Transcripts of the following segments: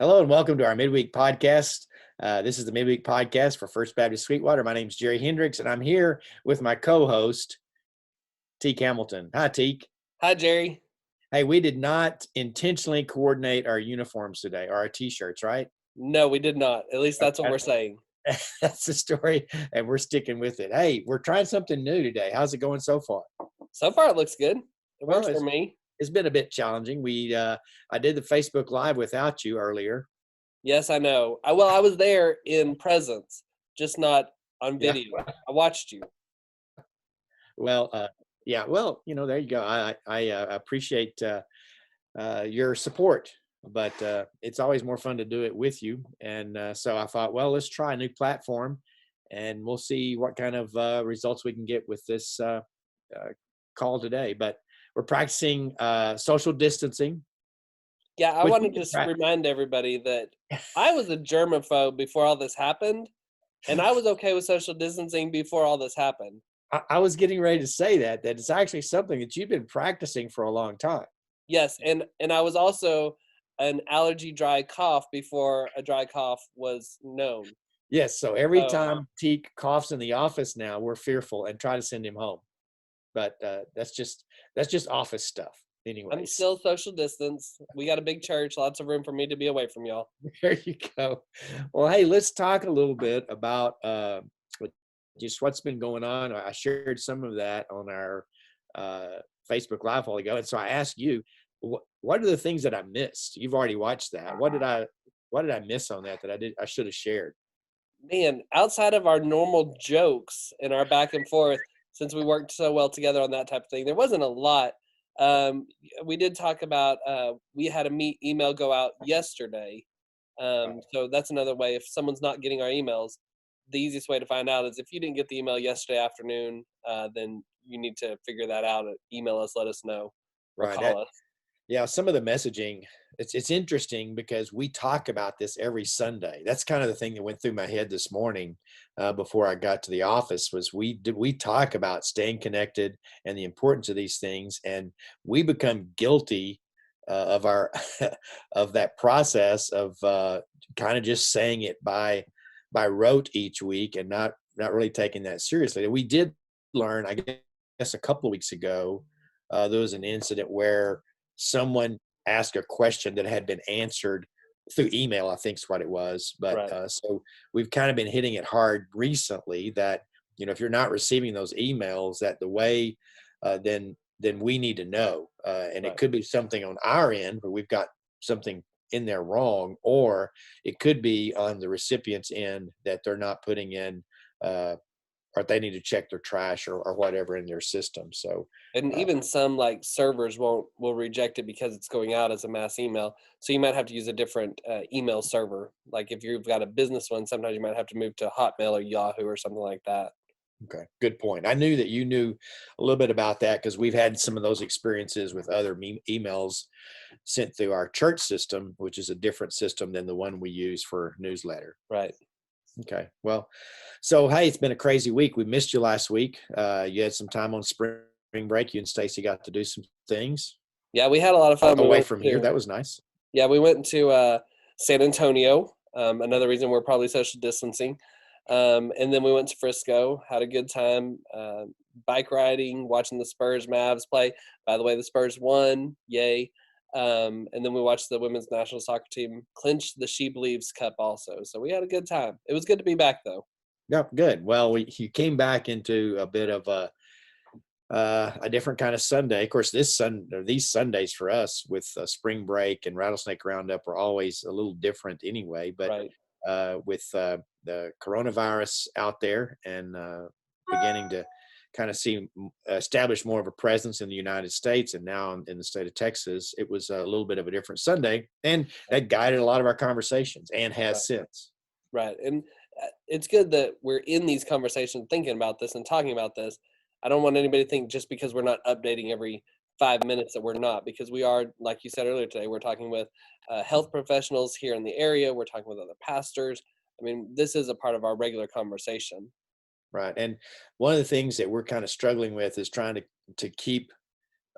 Hello and welcome to our Midweek podcast. This is the Midweek podcast for First Baptist Sweetwater. My name is Jerry Hendricks, and I'm here with my co-host, Teek Hamilton. Hi, Teek. Hi, Jerry. Hey, we did not intentionally coordinate our uniforms today, or our T-shirts, right? No, we did not. At least that's what we're saying. That's the story, and we're sticking with it. Hey, we're trying something new today. How's it going so far? So far, it looks good. It Well, works for me. it's been a bit challenging. I did the Facebook Live without you earlier. Yes, I know. I was there in presence, just not on Yeah. video. I watched you. Well, yeah. Well, there you go. I appreciate your support, but it's always more fun to do it with you. And so I thought, well, let's try a new platform, and we'll see what kind of results we can get with this call today. But we're practicing social distancing. Yeah, I Which want we to can just prac- remind everybody that I was a germaphobe before all this happened, and I was okay with social distancing before all this happened. I was getting ready to say that it's actually something that you've been practicing for a long time. Yes, and I was also an allergy dry cough before a dry cough was known. Yes. So every So time Teek coughs in the office now, we're fearful and try to send him home. But that's just office stuff, I'm anyways. still social distance. We got a big church, lots of room for me to be away from y'all. There you go. Well, hey, let's talk a little bit about just what's been going on. I shared some of that on our uh, Facebook Live a while ago, and so I asked you, what are the things that I missed? You've already watched that. What did I miss on that I should have shared? Man, outside of our normal jokes and our back and forth, since we worked so well together on that type of thing, there wasn't a lot. We did talk about we had a meet email go out yesterday. So that's another way. If someone's not getting our emails, the easiest way to find out is if you didn't get the email yesterday afternoon, then you need to figure that out. Email us, let us know, or Right. call us. Yeah, some of the messaging, it's interesting because we talk about this every Sunday. That's kind of the thing that went through my head this morning before I got to the office was we talk about staying connected and the importance of these things, and we become guilty of our of that process of kind of just saying it by rote each week and not really taking that seriously. And we did learn, I guess, a couple of weeks ago, there was an incident where someone asked a question that had been answered through email, I think is what it was. But Right, so we've kind of been hitting it hard recently that, if you're not receiving those emails, that the way, then we need to know. And it right. could be something on our end where we've got something in there wrong, or it could be on the recipient's end that they're not putting in, or they need to check their trash or whatever in their system. So, And uh, even some like servers will reject it because it's going out as a mass email. So you might have to use a different email server. Like if you've got a business one, sometimes you might have to move to Hotmail or Yahoo or something like that. Okay, good point. I knew that you knew a little bit about that because we've had some of those experiences with other emails sent through our church system, which is a different system than the one we use for newsletter. Right. Okay, well, so hey, it's been a crazy week. We missed you last week. You had some time on spring break. You and Stacy got to do some things Yeah, we had a lot of fun. away from here. That was nice. We went to San Antonio. Another reason we're probably social distancing. And then we went to Frisco, had a good time, bike riding, watching the Spurs Mavs play. By the way, the Spurs won, yay. And then we watched the women's national soccer team clinch the She Believes Cup also. So we had a good time. It was good to be back though. Yep, good. Well, you came back into a bit of a different kind of Sunday. Of course, these Sundays for us with spring break and rattlesnake roundup are always a little different anyway. But Right. with the coronavirus out there and beginning to kind of establish more of a presence in the United States and now in the state of Texas, it was a little bit of a different Sunday, and that guided a lot of our conversations and Right. has since. Right. And it's good that we're in these conversations thinking about this and talking about this. I don't want anybody to think just because we're not updating every 5 minutes that we're not, because we are, like you said earlier today, we're talking with health professionals here in the area. We're talking with other pastors. I mean, this is a part of our regular conversation. Right. And one of the things that we're kind of struggling with is trying to keep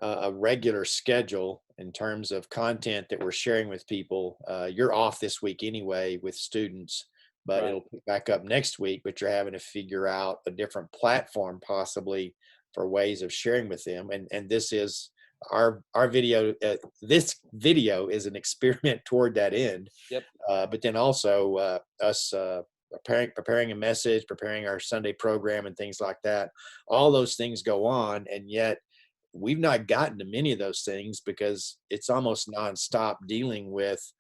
a regular schedule in terms of content that we're sharing with people. You're off this week anyway with students, but Right. it'll pick back up next week. But you're having to figure out a different platform possibly for ways of sharing with them. And this is our video. This video is an experiment toward that end. Yep. But then also us preparing a message, preparing our Sunday program, and things like that. All those things go on, and yet we've not gotten to many of those things because it's almost nonstop dealing with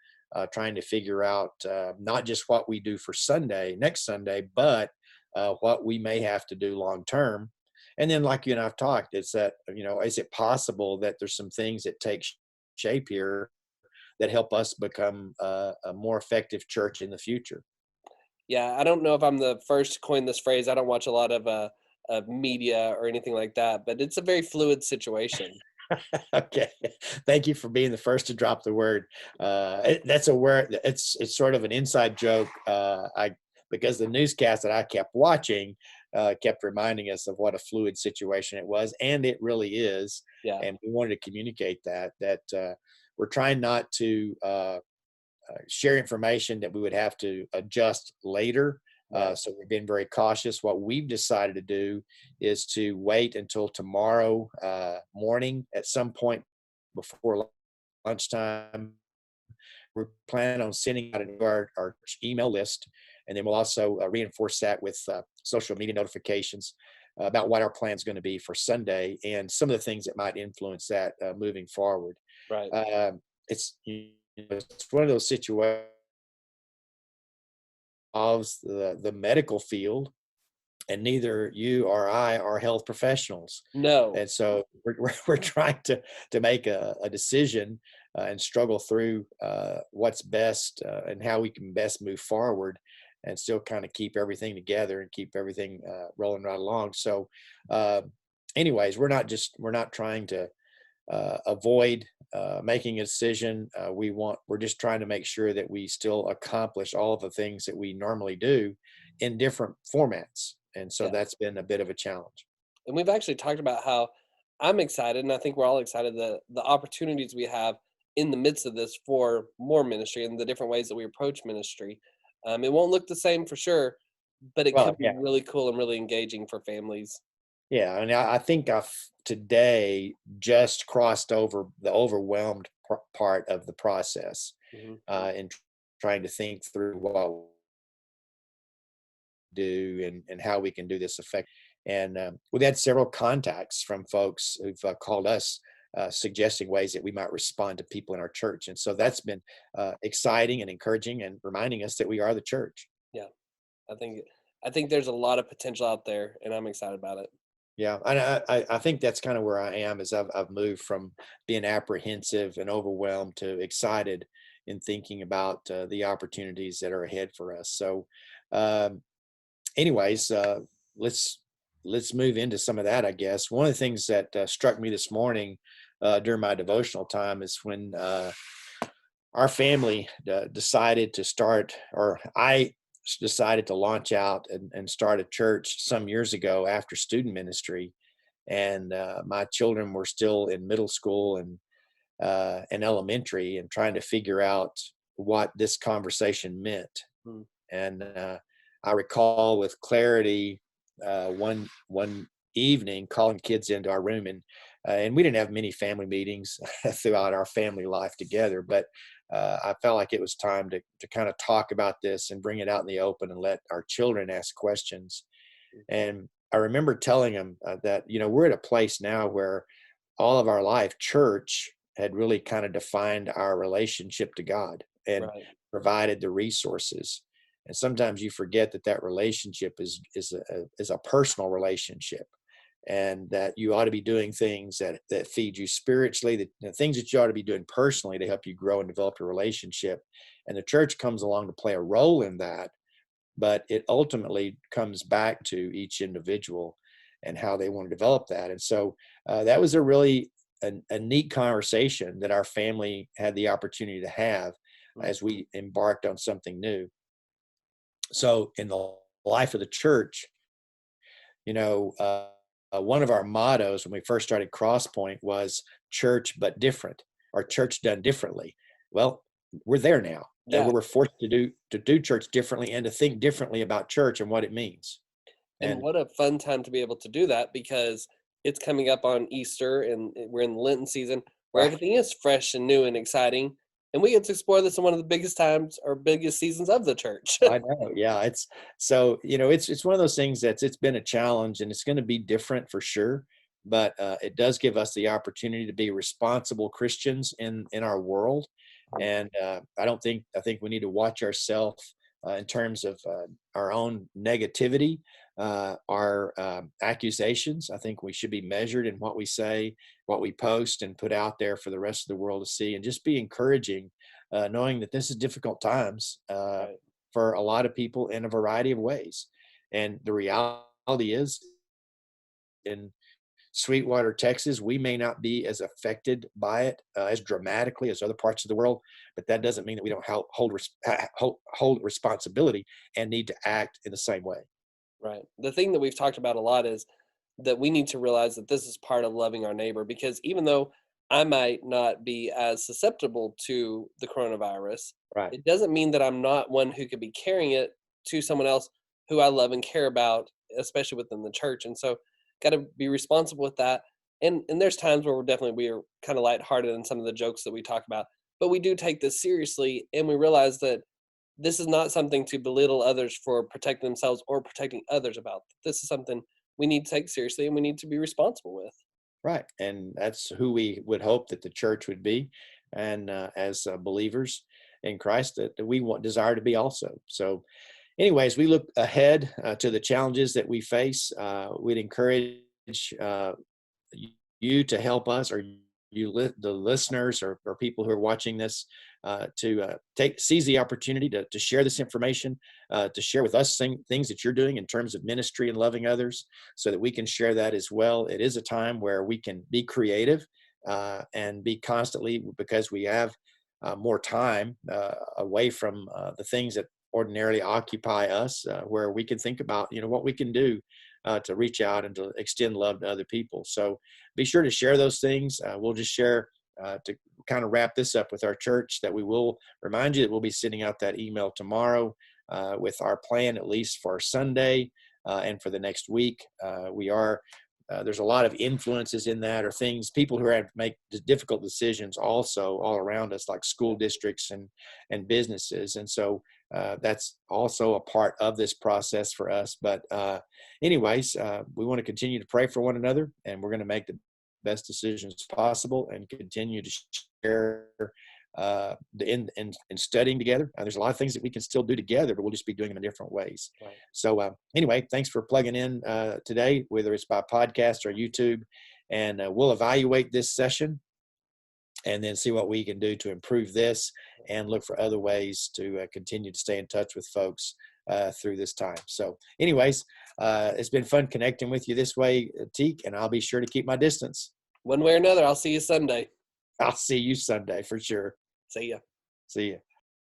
trying to figure out not just what we do for Sunday, next Sunday, but what we may have to do long term. And then, like you and I've talked, it's that, is it possible that there's some things that take shape here that help us become a more effective church in the future? Yeah, I don't know if I'm the first to coin this phrase. I don't watch a lot of media or anything like that, but it's a very fluid situation. Okay, thank you for being the first to drop the word. That's a word. It's sort of an inside joke. I Because the newscast that I kept watching kept reminding us of what a fluid situation it was, and it really is. Yeah. And we wanted to communicate that we're trying not to share information that we would have to adjust later. Right. So we've been very cautious. What we've decided to do is to wait until tomorrow morning at some point before lunchtime. We're planning on sending out our email list, and then we'll also reinforce that with social media notifications about what our plan is going to be for Sunday and some of the things that might influence that moving forward. Right. It's one of those situations of the medical field, and neither you or I are health professionals. No. And so we're trying to make a decision and struggle through what's best and how we can best move forward and still kind of keep everything together and keep everything rolling right along. So, uh, anyways, we're not trying to avoid making a decision. We're just trying to make sure that we still accomplish all of the things that we normally do in different formats. And so Yeah. that's been a bit of a challenge. And we've actually talked about how I'm excited, and I think we're all excited that the opportunities we have in the midst of this for more ministry and the different ways that we approach ministry. It won't look the same for sure, but it Well, could be yeah, really cool and really engaging for families. yeah. And I think I've today just crossed over the overwhelmed part of the process Hmm. in trying to think through what do and how we can do this effect. And we've had several contacts from folks who've called us suggesting ways that we might respond to people in our church. And so that's been exciting and encouraging and reminding us that we are the church. Yeah, I think I think there's a lot of potential out there, and I'm excited about it. Yeah, and I think that's kind of where I am. Is I've moved from being apprehensive and overwhelmed to excited in thinking about the opportunities that are ahead for us. So, um, anyways, let's let's move into some of that. I guess one of the things that struck me this morning during my devotional time is when our family decided to start, or decided to launch out and start a church some years ago after student ministry, and my children were still in middle school and elementary, and trying to figure out what this conversation meant. Mm. And I recall with clarity one evening calling kids into our room, and we didn't have many family meetings throughout our family life together, but I felt like it was time to kind of talk about this and bring it out in the open and let our children ask questions. And I remember telling them that we're at a place now where all of our life church had really kind of defined our relationship to God and Right. provided the resources. And sometimes you forget that that relationship is a personal relationship, and that you ought to be doing things that feed you spiritually, the things that you ought to be doing personally to help you grow and develop your relationship. And the church comes along to play a role in that, but it ultimately comes back to each individual and how they want to develop that. And so that was a really a neat conversation that our family had the opportunity to have Mm. as we embarked on something new. So in the life of the church, one of our mottos when we first started Crosspoint was church but different, or church done differently. Well, we're there now, that Yeah. we're forced to do church differently and to think differently about church and what it means. And And what a fun time to be able to do that, because it's coming up on Easter and we're in the Lenten season where right, everything is fresh and new and exciting. And we get to explore this in one of the biggest times or biggest seasons of the church. I know, yeah, it's so, it's one of those things it's been a challenge, and it's going to be different for sure. But it does give us the opportunity to be responsible Christians in our world. And I think we need to watch ourselves in terms of our own negativity, our accusations. I think we should be measured in what we say, what we post and put out there for the rest of the world to see, and just be encouraging, knowing that this is difficult times Right. for a lot of people in a variety of ways. And the reality is, in Sweetwater, Texas, we may not be as affected by it as dramatically as other parts of the world, but that doesn't mean that we don't hold responsibility and need to act in the same way. Right. The thing that we've talked about a lot is that we need to realize that this is part of loving our neighbor, because even though I might not be as susceptible to the coronavirus, Right. it doesn't mean that I'm not one who could be carrying it to someone else who I love and care about, especially within the church. And so got to be responsible with that. And there's times where we are kind of lighthearted in some of the jokes that we talk about, but we do take this seriously, and we realize that this is not something to belittle others for protecting themselves or protecting others about. This is something we need to take seriously and we need to be responsible with. Right. And that's who we would hope that the church would be. And as believers in Christ, that we want desire to be also. So, anyways, we look ahead to the challenges that we face. We'd encourage uh, you to help us, or the listeners, or people who are watching this, to seize the opportunity to share this information, to share with us things that you're doing in terms of ministry and loving others, so that we can share that as well. It is a time where we can be creative and be constantly, because we have more time away from the things that ordinarily occupy us, where we can think about what we can do to reach out and to extend love to other people. So be sure to share those things. We'll just share to kind of wrap this up with our church, that we will remind you that we'll be sending out that email tomorrow with our plan, at least for Sunday and for the next week. We are there's a lot of influences in that, or things, people who have to make difficult decisions also all around us, like school districts and businesses. And so that's also a part of this process for us. But anyways, we want to continue to pray for one another, and we're going to make the best decisions possible and continue to share in studying together. There's a lot of things that we can still do together, but we'll just be doing them in different ways. Right. So anyway, thanks for plugging in today, whether it's by podcast or YouTube, and we'll evaluate this session and then see what we can do to improve this, and look for other ways to continue to stay in touch with folks through this time. So anyways, it's been fun connecting with you this way, Teak, and I'll be sure to keep my distance. One way or another, I'll see you Sunday. I'll see you Sunday for sure. See ya. See you.